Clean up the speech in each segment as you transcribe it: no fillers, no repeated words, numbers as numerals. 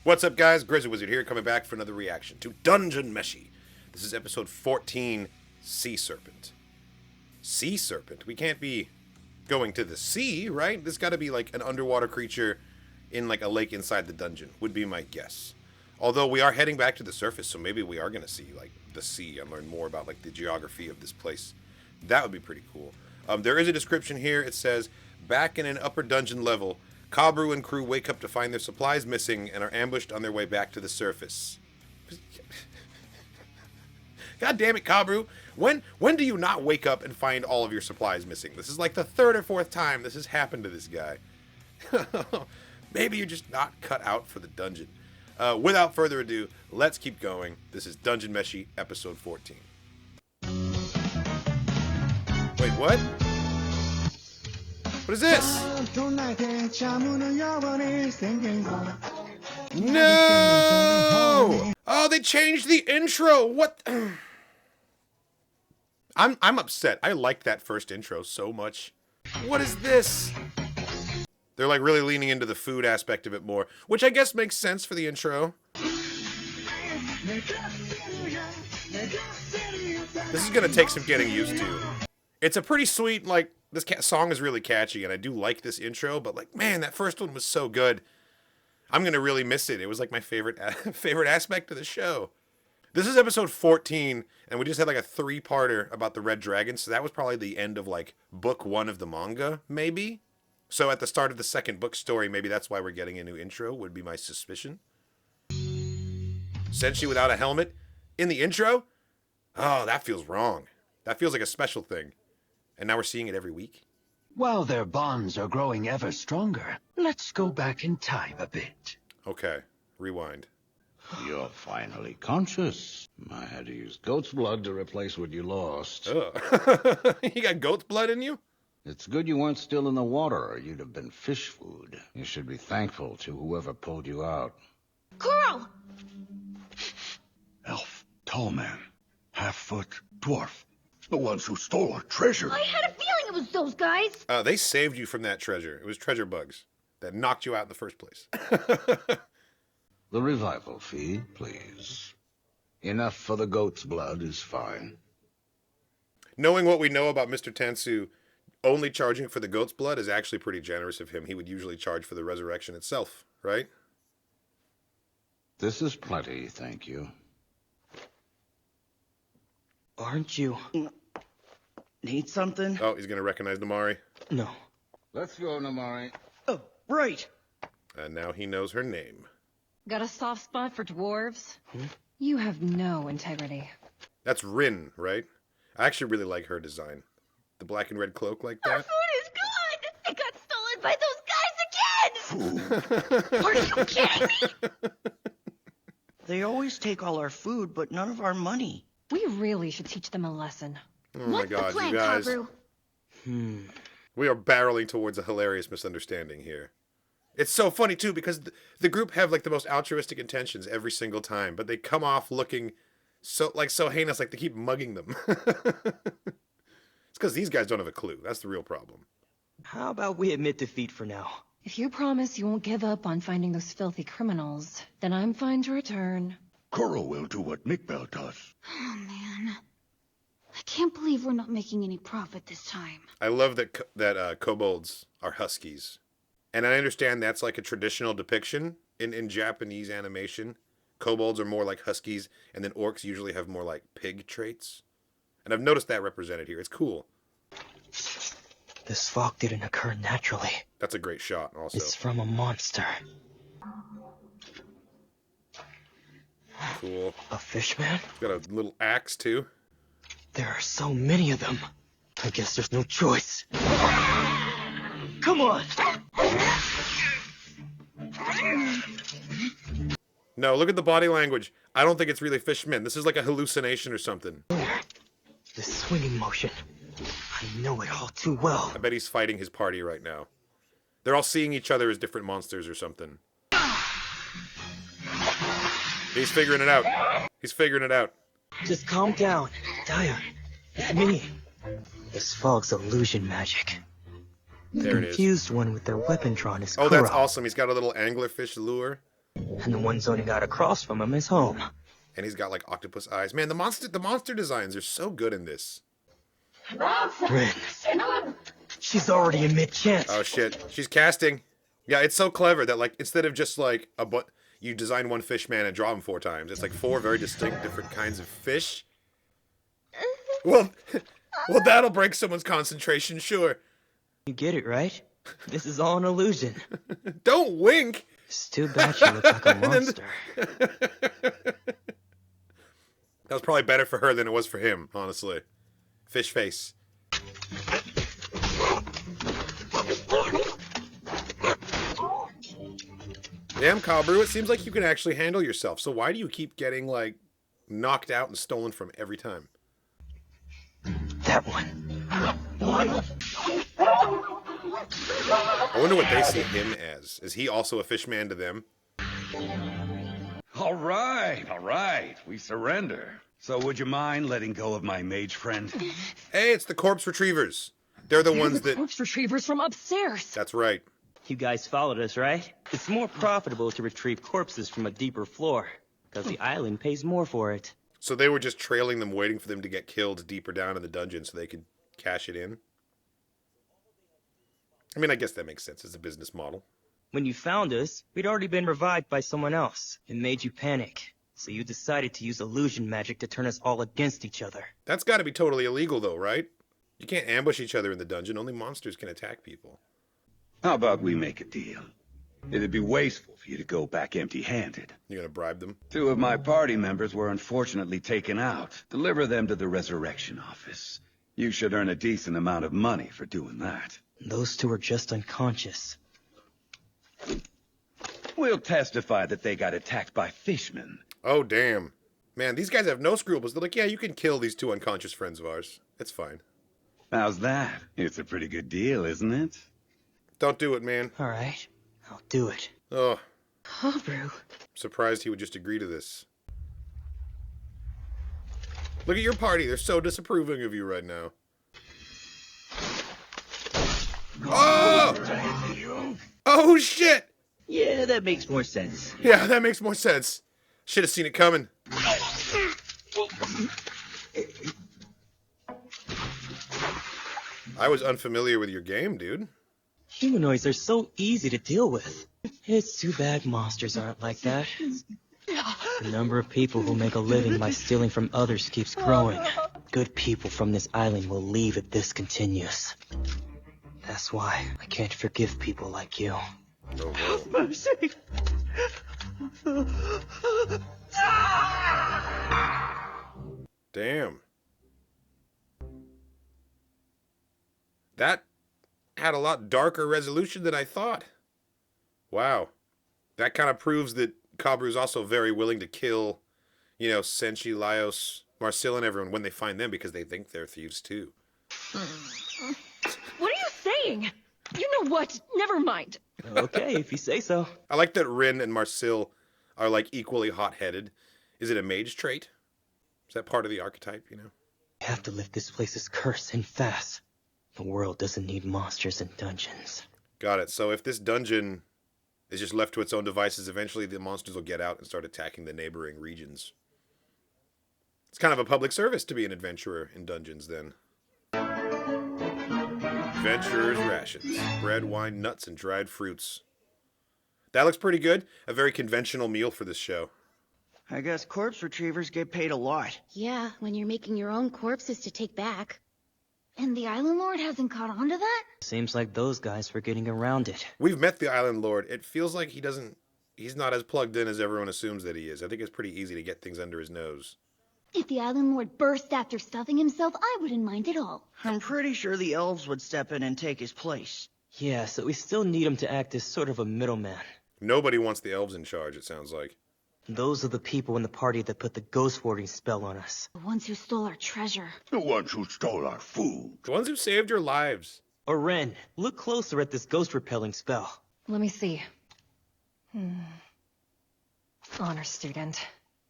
What's up, guys? Grizzled Wizard here, coming back for another reaction to Dungeon Meshi. This is episode 14, Sea Serpent. Sea Serpent? We can't be going to the sea, right? This got to be like an underwater creature in like a lake inside the dungeon, would be my guess. Although we are heading back to the surface, so maybe we are going to see like the sea and learn more about like the geography of this place. That would be pretty cool. There is a description here. It says, back in an upper dungeon level, Kabru and crew wake up to find their supplies missing and are ambushed on their way back to the surface. God damn it, Kabru. When do you not wake up and find all of your supplies missing? This is like the third or fourth time this has happened to this guy. Maybe you're just not cut out for the dungeon. Without further ado, let's keep going. This is Dungeon Meshi, episode 14. Wait, what? What is this? No! Oh, they changed the intro. What? I'm upset. I liked that first intro so much. What is this? They're like really leaning into the food aspect of it more, which I guess makes sense for the intro. This is gonna take some getting used to. It's a pretty sweet, like, this song is really catchy, and I do like this intro, but like, man, that first one was so good. I'm gonna really miss it. It was like my favorite aspect of the show. This is episode 14, and we just had like a 3-parter about the Red Dragon, so that was probably the end of like book 1 of the manga, maybe? So at the start of the second book story, maybe that's why we're getting a new intro, would be my suspicion. Senshi without a helmet in the intro? Oh, that feels wrong. That feels like a special thing. And now we're seeing it every week? While their bonds are growing ever stronger, let's go back in time a bit. Okay, rewind. You're finally conscious. I had to use goat's blood to replace what you lost. Ugh. You got goat's blood in you? It's good you weren't still in the water, or you'd have been fish food. You should be thankful to whoever pulled you out. Coral! Elf, tall man, half-foot, dwarf. The ones who stole our treasure. I had a feeling it was those guys. They saved you from that treasure. It was treasure bugs that knocked you out in the first place. The revival fee, please. Enough for the goat's blood is fine. Knowing what we know about Mr. Tansu, only charging for the goat's blood is actually pretty generous of him. He would usually charge for the resurrection itself, right? This is plenty, thank you. Aren't you... Need something? Oh, he's going to recognize Namari. No. Let's go, Namari. Oh, right. And now he knows her name. Got a soft spot for dwarves? You have no integrity. That's Rin, right? I actually really like her design. The black and red cloak like Our that. food is good! It got stolen by those guys again! Are you kidding me? They always take all our food, but none of our money. We really should teach them a lesson. Oh What's my god, the plan, you guys. Kabru? We are barreling towards a hilarious misunderstanding here. It's so funny, too, because the group have, like, the most altruistic intentions every single time, but they come off looking so heinous, like they keep mugging them. It's because these guys don't have a clue. That's the real problem. How about we admit defeat for now? If you promise you won't give up on finding those filthy criminals, then I'm fine to return. Coral will do what Nickbell does. Oh, man. I can't believe we're not making any profit this time. I love that kobolds are huskies. And I understand that's like a traditional depiction in Japanese animation. Kobolds are more like huskies, and then orcs usually have more like pig traits. And I've noticed that represented here. It's cool. This fog didn't occur naturally. That's a great shot, also. It's from a monster. Cool. A fishman? Got a little axe, too. There are so many of them. I guess there's no choice. Come on! No, look at the body language. I don't think it's really fishmen. This is like a hallucination or something. The swinging motion. I know it all too well. I bet he's fighting his party right now. They're all seeing each other as different monsters or something. He's figuring it out. He's figuring it out. Just calm down. Daya, it's me. This fog's illusion magic. There it is. Confused one with their weapon drawn is Oh, that's Kuro. awesome. He's got a little anglerfish lure. And the one zoning out across from him is home. And he's got like octopus eyes. Man, the monster designs are so good in this. Rin. She's already in mid-chance. Oh shit, she's casting. Yeah, it's so clever that like instead of just like you design one fish man and draw him 4 times. It's like 4 very distinct different kinds of fish. Well, that'll break someone's concentration, sure. You get it, right? This is all an illusion. Don't wink. It's too bad she looks like a monster. That was probably better for her than it was for him, honestly. Fish face. Damn, Cobru, it seems like you can actually handle yourself. So why do you keep getting, like, knocked out and stolen from every time? That one. I wonder what they see him as. Is he also a fish man to them? All right. We surrender. So would you mind letting go of my mage friend? Hey, it's the corpse retrievers. They're the ones that... Corpse retrievers from upstairs. That's right. You guys followed us, right? It's more profitable to retrieve corpses from a deeper floor, because the island pays more for it. So they were just trailing them, waiting for them to get killed deeper down in the dungeon so they could cash it in? I mean, I guess that makes sense as a business model. When you found us, we'd already been revived by someone else. It made you panic, so you decided to use illusion magic to turn us all against each other. That's got to be totally illegal, though, right? You can't ambush each other in the dungeon. Only monsters can attack people. How about we make a deal? It'd be wasteful for you to go back empty-handed. You're going to bribe them? 2 of my party members were unfortunately taken out. Deliver them to the resurrection office. You should earn a decent amount of money for doing that. Those 2 are just unconscious. We'll testify that they got attacked by fishmen. Oh, damn. Man, these guys have no scruples. They're like, yeah, you can kill these 2 unconscious friends of ours. It's fine. How's that? It's a pretty good deal, isn't it? Don't do it, man. All right, I'll do it. Oh, Cobru. surprised he would just agree to this. Look at your party. They're so disapproving of you right now. Oh! Oh, shit! Yeah, that makes more sense. Yeah, that makes more sense. Should have seen it coming. I was unfamiliar with your game, dude. Humanoids are so easy to deal with. It's too bad monsters aren't like that. The number of people who make a living by stealing from others keeps growing. Good people from this island will leave if this continues. That's why I can't forgive people like you. Oh, Mercy! damn. That had a lot darker resolution than I thought. Wow. That kind of proves that Cobru is also very willing to kill, you know, Senshi, Laios, Marcel, and everyone when they find them because they think they're thieves too. What are you saying? You know what? Never mind. Okay, if you say so. I like that Rin and Marcel are like equally hot-headed. Is it a mage trait? Is that part of the archetype, you know? We have to lift this place's curse and fast. The world doesn't need monsters and dungeons. Got it. So if this dungeon is just left to its own devices, eventually the monsters will get out and start attacking the neighboring regions. It's kind of a public service to be an adventurer in dungeons, then. Adventurer's rations. Bread, wine, nuts, and dried fruits. That looks pretty good. A very conventional meal for this show. I guess corpse retrievers get paid a lot. Yeah, when you're making your own corpses to take back. And the Island Lord hasn't caught on to that? Seems like those guys were getting around it. We've met the Island Lord. It feels like he's not as plugged in as everyone assumes that he is. I think it's pretty easy to get things under his nose. If the Island Lord burst after stuffing himself, I wouldn't mind at all. I'm pretty sure the elves would step in and take his place. Yeah, so we still need him to act as sort of a middleman. Nobody wants the elves in charge, it sounds like. Those are the people in the party that put the ghost warding spell on us. The ones who stole our treasure. The ones who stole our food. The ones who saved your lives. Oren, look closer at this ghost repelling spell. Let me see. Honor student.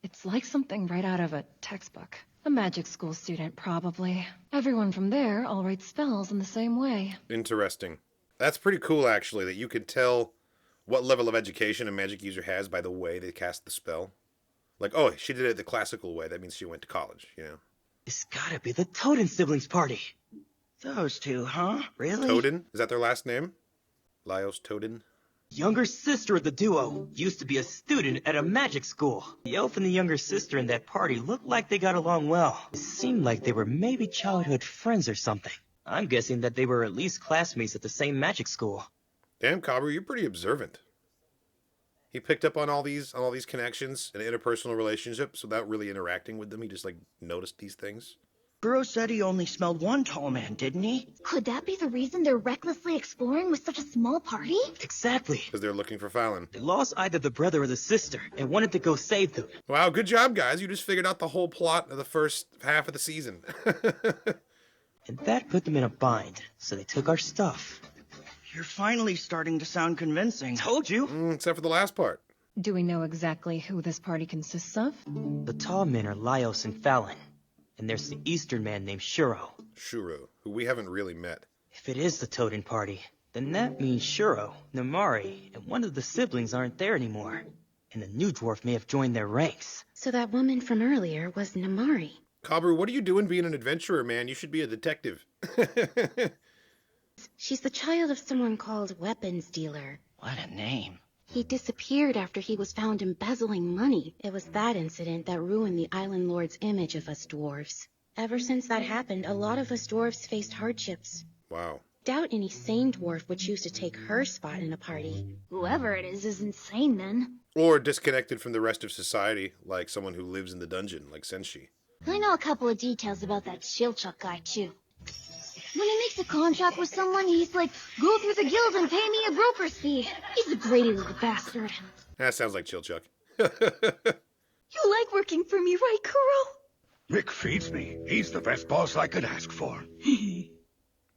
It's like something right out of a textbook. A magic school student, probably. Everyone from there all writes spells in the same way. Interesting. That's pretty cool, actually, that you could tell what level of education a magic user has by the way they cast the spell. Like, oh, she did it the classical way. That means she went to college, you know? It's gotta be the Toten siblings party. Those two, huh? Really? Toten? Is that their last name? Laios Toten? Younger sister of the duo used to be a student at a magic school. The elf and the younger sister in that party looked like they got along well. It seemed like they were maybe childhood friends or something. I'm guessing that they were at least classmates at the same magic school. Damn, Kabru, you're pretty observant. He picked up on all these connections and interpersonal relationships without really interacting with them. He just, like, noticed these things. Guro said he only smelled one tall man, didn't he? Could that be the reason they're recklessly exploring with such a small party? Exactly. Because they're looking for Fallon. They lost either the brother or the sister and wanted to go save them. Wow, good job, guys. You just figured out the whole plot of the first half of the season. And that put them in a bind, so they took our stuff. You're finally starting to sound convincing. Told you. Except for the last part. Do we know exactly who this party consists of? The tall men are Laios and Fallon. And there's the eastern man named Shuro. Shuro, who we haven't really met. If it is the Toten party, then that means Shuro, Namari, and one of the siblings aren't there anymore. And the new dwarf may have joined their ranks. So that woman from earlier was Namari. Kabru, what are you doing being an adventurer, man? You should be a detective. She's the child of someone called Weapons Dealer. What a name. He disappeared after he was found embezzling money. It was that incident that ruined the Island Lord's image of us dwarves. Ever since that happened, a lot of us dwarves faced hardships. Wow. Doubt any sane dwarf would choose to take her spot in a party. Whoever it is insane then. Or disconnected from the rest of society, like someone who lives in the dungeon, like Senshi. I know a couple of details about that Shilchuk guy, too. When he makes a contract with someone, he's like, go through the guild and pay me a broker's fee. He's a greedy little bastard. That sounds like Chilchuck. You like working for me, right, Kuro? Rick feeds me. He's the best boss I could ask for.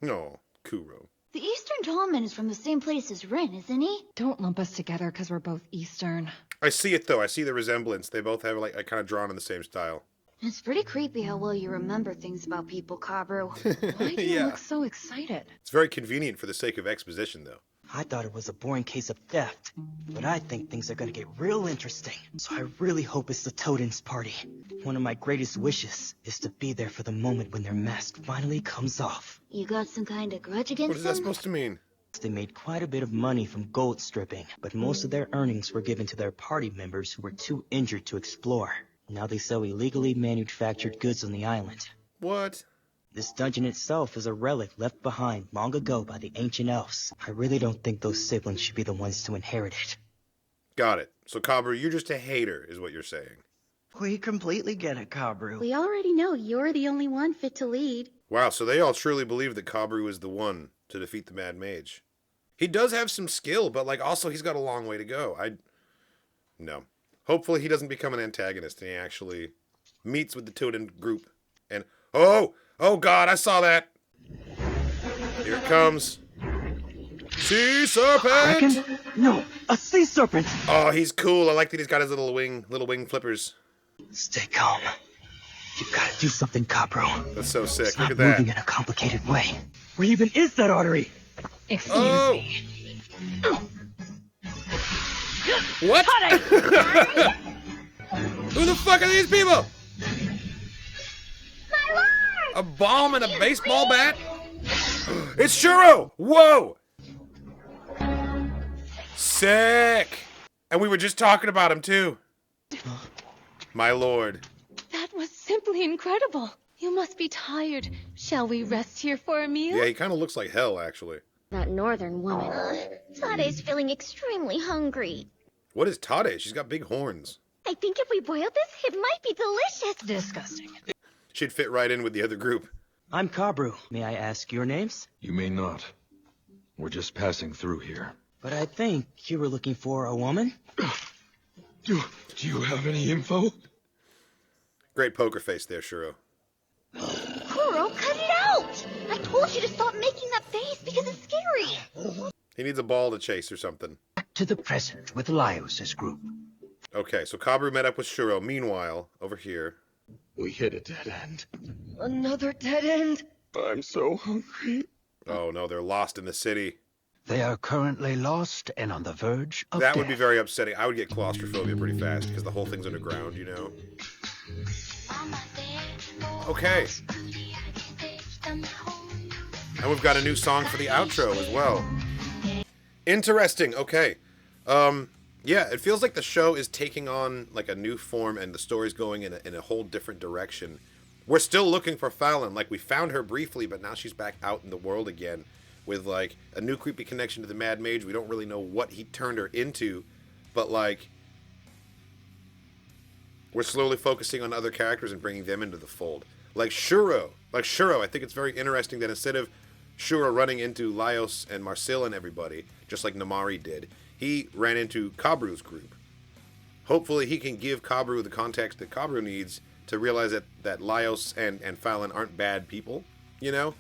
No, Kuro. The Eastern Tallman is from the same place as Rin, isn't he? Don't lump us together because we're both Eastern. I see it, though. I see the resemblance. They both have, like, kind of drawn in the same style. It's pretty creepy how well you remember things about people, Kabru. Why do you Yeah. look so excited? It's very convenient for the sake of exposition, though. I thought it was a boring case of theft, but I think things are gonna get real interesting. So I really hope it's the Toten's party. One of my greatest wishes is to be there for the moment when their mask finally comes off. You got some kind of grudge What against is that them? supposed to mean? They made quite a bit of money from gold stripping, but most of their earnings were given to their party members who were too injured to explore. Now they sell illegally manufactured goods on the island. What? This dungeon itself is a relic left behind long ago by the ancient elves. I really don't think those siblings should be the ones to inherit it. Got it. So, Kabru, you're just a hater, is what you're saying. We completely get it, Kabru. We already know you're the only one fit to lead. Wow, so they all truly believe that Kabru is the one to defeat the Mad Mage. He does have some skill, but, like, also he's got a long way to go. No. Hopefully he doesn't become an antagonist and he actually meets with the Toten group. And, oh God, I saw that. Here it comes. Sea Serpent! No, a sea serpent! Oh, he's cool. I like that he's got his little wing flippers. Stay calm. You've got to do something, Kabru. That's so sick. Stop Look at that. moving in a complicated way. Where even is that artery? Excuse Oh! me. What? Who the fuck are these people? A bomb and a baseball bat? It's Shuro! Whoa! Sick! And we were just talking about him, too. My lord. That was simply incredible. You must be tired. Shall we rest here for a meal? Yeah, he kind of looks like hell, actually. That northern woman. Tade's feeling extremely hungry. What is Tade? She's got big horns. I think if we boil this, it might be delicious. Disgusting. She'd fit right in with the other group. I'm Kabru. May I ask your names? You may not. We're just passing through here. But I think you were looking for a woman? Do you have any info? Great poker face there, Shuro. Kuro, cut it out! I told you to stop making that face because it's scary. He needs a ball to chase or something. Back to the present with Laios' group. Okay, so Kabru met up with Shuro. Meanwhile, over here. We hit a dead end. Another dead end. I'm so hungry. Oh no, they're lost in the city. They are currently lost and on the verge of That death. would be very upsetting. I would get claustrophobia pretty fast because the whole thing's underground, you know? Okay. And we've got a new song for the outro as well. Interesting. Okay. Yeah, it feels like the show is taking on like a new form and the story's going in a whole different direction. We're still looking for Fallon. Like, we found her briefly, but now she's back out in the world again with like a new creepy connection to the Mad Mage. We don't really know what he turned her into, but like we're slowly focusing on other characters and bringing them into the fold. Like Shuro, I think it's very interesting that instead of Shuro running into Laios and Marcel and everybody, just like Namari did, he ran into Kabru's group. Hopefully he can give Kabru the context that Kabru needs to realize that Laios and Fallon aren't bad people, you know?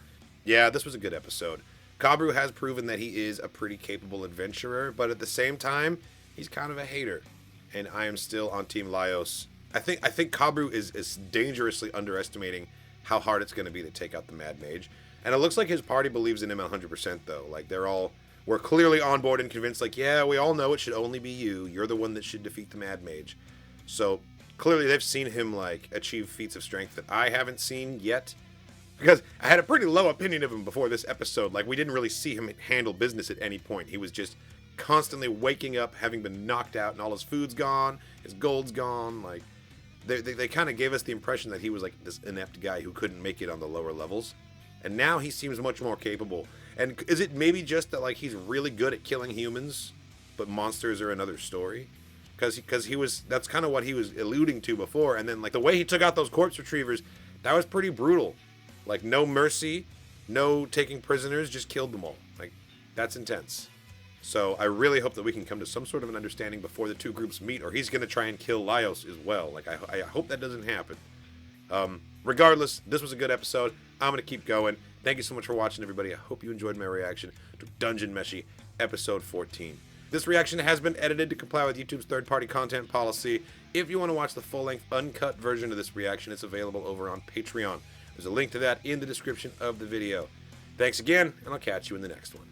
Yeah, this was a good episode. Kabru has proven that he is a pretty capable adventurer, but at the same time, he's kind of a hater. And I am still on Team Laios. I think Kabru is dangerously underestimating how hard it's going to be to take out the Mad Mage. And it looks like his party believes in him 100% though. Like, we're clearly on board and convinced, like, yeah, we all know it should only be you. You're the one that should defeat the Mad Mage. So clearly they've seen him like achieve feats of strength that I haven't seen yet. Because I had a pretty low opinion of him before this episode. Like, we didn't really see him handle business at any point. He was just constantly waking up, having been knocked out, and all his food's gone, his gold's gone. Like, they kind of gave us the impression that he was like this inept guy who couldn't make it on the lower levels. And now he seems much more capable. And is it maybe just that like he's really good at killing humans, but monsters are another story? Because that's kind of what he was alluding to before. And then like the way he took out those corpse retrievers, that was pretty brutal. Like, no mercy, no taking prisoners, just killed them all. Like, that's intense. So I really hope that we can come to some sort of an understanding before the two groups meet, or he's going to try and kill Laios as well. Like, I hope that doesn't happen. Regardless, this was a good episode. I'm going to keep going. Thank you so much for watching, everybody. I hope you enjoyed my reaction to Dungeon Meshi, episode 14. This reaction has been edited to comply with YouTube's third-party content policy. If you want to watch the full-length, uncut version of this reaction, it's available over on Patreon. There's a link to that in the description of the video. Thanks again, and I'll catch you in the next one.